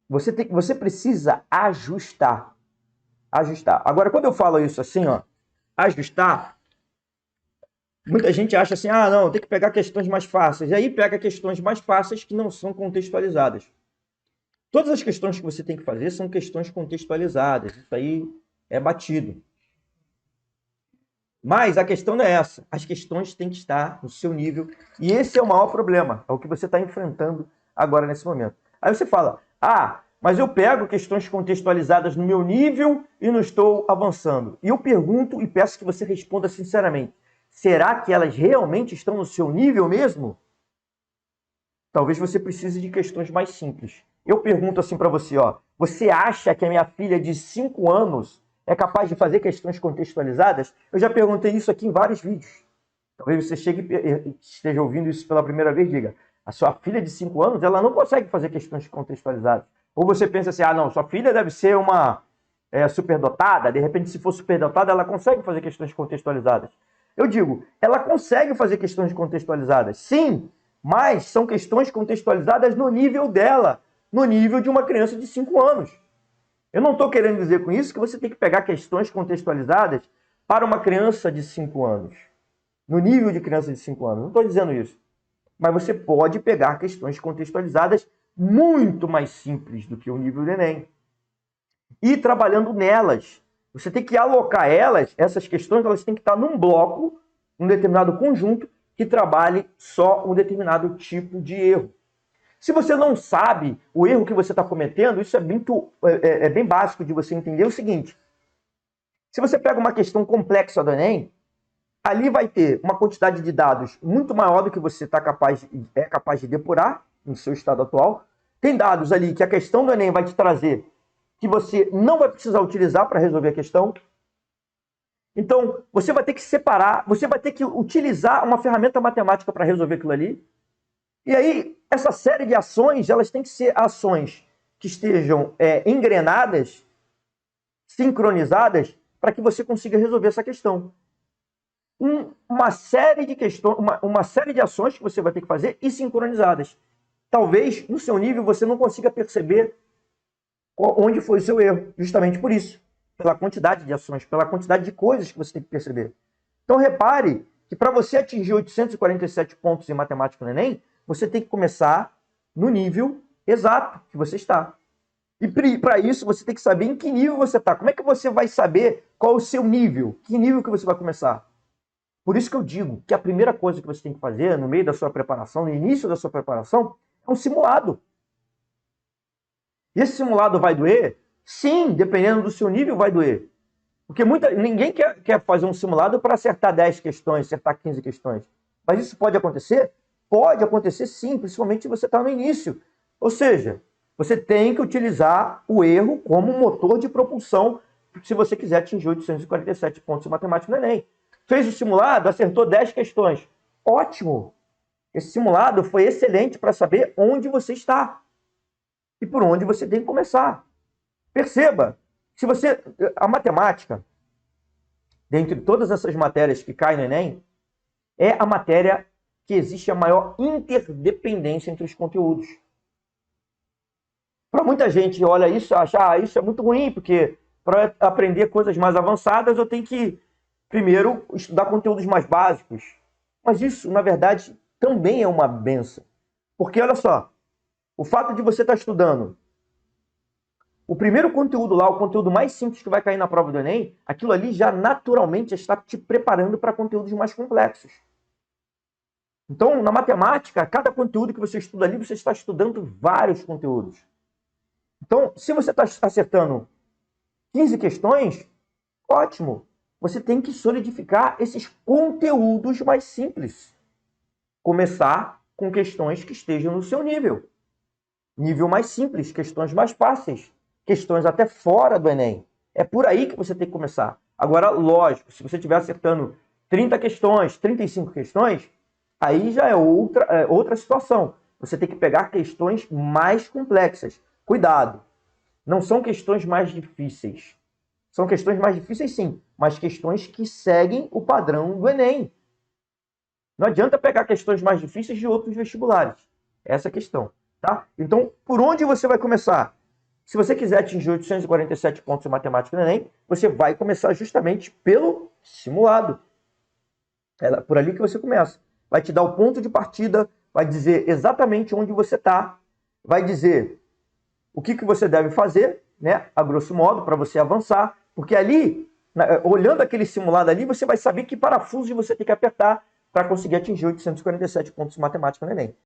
Você precisa ajustar. Ajustar. Agora, quando eu falo isso assim, ó, ajustar, muita gente acha assim, ah, não, tem que pegar questões mais fáceis. E aí pega questões mais fáceis que não são contextualizadas. Todas as questões que você tem que fazer são questões contextualizadas. Isso aí é batido. Mas a questão não é essa. As questões têm que estar no seu nível. E esse é o maior problema. É o que você está enfrentando agora nesse momento. Aí você fala, ah, mas eu pego questões contextualizadas no meu nível e não estou avançando. E eu pergunto e peço que você responda sinceramente. Será que elas realmente estão no seu nível mesmo? Talvez você precise de questões mais simples. Eu pergunto assim para você, ó, você acha que a minha filha de 5 anos é capaz de fazer questões contextualizadas? Eu já perguntei isso aqui em vários vídeos. Talvez você esteja ouvindo isso pela primeira vez e diga, a sua filha de 5 anos, ela não consegue fazer questões contextualizadas. Ou você pensa assim, ah, não, sua filha deve ser uma superdotada, de repente, se for superdotada, ela consegue fazer questões contextualizadas. Eu digo, ela consegue fazer questões contextualizadas, sim, mas são questões contextualizadas no nível dela, no nível de uma criança de 5 anos. Eu não estou querendo dizer com isso que você tem que pegar questões contextualizadas para uma criança de 5 anos, no nível de criança de 5 anos. Não estou dizendo isso. Mas você pode pegar questões contextualizadas muito mais simples do que o nível do Enem. E trabalhando nelas. Você tem que alocar elas, essas questões, elas têm que estar num bloco, num determinado conjunto, que trabalhe só um determinado tipo de erro. Se você não sabe o erro que você está cometendo, isso é bem básico de você entender o seguinte. Se você pega uma questão complexa do Enem, ali vai ter uma quantidade de dados muito maior do que você é capaz de depurar no seu estado atual. Tem dados ali que a questão do Enem vai te trazer que você não vai precisar utilizar para resolver a questão. Então, você vai ter que separar, você vai ter que utilizar uma ferramenta matemática para resolver aquilo ali. E aí, essa série de ações, elas têm que ser ações que estejam engrenadas, sincronizadas, para que você consiga resolver essa questão. Uma série de questões, uma série de ações que você vai ter que fazer e sincronizadas. Talvez, no seu nível, você não consiga perceber onde foi o seu erro, justamente por isso. Pela quantidade de ações, pela quantidade de coisas que você tem que perceber. Então, repare que para você atingir 847 pontos em matemática no Enem, você tem que começar no nível exato que você está. E para isso, você tem que saber em que nível você está. Como é que você vai saber qual é o seu nível? Que nível que você vai começar? Por isso que eu digo que a primeira coisa que você tem que fazer no meio da sua preparação, no início da sua preparação, é um simulado. E esse simulado vai doer? Sim, dependendo do seu nível, vai doer. Porque ninguém quer fazer um simulado para acertar 10 questões, acertar 15 questões. Mas isso pode acontecer? Pode acontecer sim, principalmente se você está no início. Ou seja, você tem que utilizar o erro como motor de propulsão se você quiser atingir 847 pontos em matemática no Enem. Fez o simulado, acertou 10 questões. Ótimo! Esse simulado foi excelente para saber onde você está e por onde você tem que começar. Perceba, a matemática, dentre todas essas matérias que caem no Enem, é a matéria que existe a maior interdependência entre os conteúdos. Para muita gente olha isso e acha, isso é muito ruim, porque para aprender coisas mais avançadas eu tenho que primeiro estudar conteúdos mais básicos. Mas isso, na verdade, também é uma benção. Porque, olha só, o fato de você estar estudando o primeiro conteúdo lá, o conteúdo mais simples que vai cair na prova do Enem, aquilo ali já naturalmente está te preparando para conteúdos mais complexos. Então, na matemática, cada conteúdo que você estuda ali, você está estudando vários conteúdos. Então, se você está acertando 15 questões, ótimo. Você tem que solidificar esses conteúdos mais simples. Começar com questões que estejam no seu nível. Nível mais simples, questões mais fáceis. Questões até fora do Enem. É por aí que você tem que começar. Agora, lógico, se você estiver acertando 30 questões, 35 questões, aí já é outra situação. Você tem que pegar questões mais complexas. Cuidado, não são questões mais difíceis. São questões mais difíceis, sim, mas questões que seguem o padrão do Enem. Não adianta pegar questões mais difíceis de outros vestibulares. Essa é a questão. Tá? Então, por onde você vai começar? Se você quiser atingir 847 pontos em matemática no Enem, você vai começar justamente pelo simulado. É por ali que você começa. Vai te dar o ponto de partida, vai dizer exatamente onde você está, vai dizer o que você deve fazer, né, a grosso modo, para você avançar, porque ali, olhando aquele simulado ali, você vai saber que parafuso você tem que apertar para conseguir atingir 847 pontos em matemática no Enem.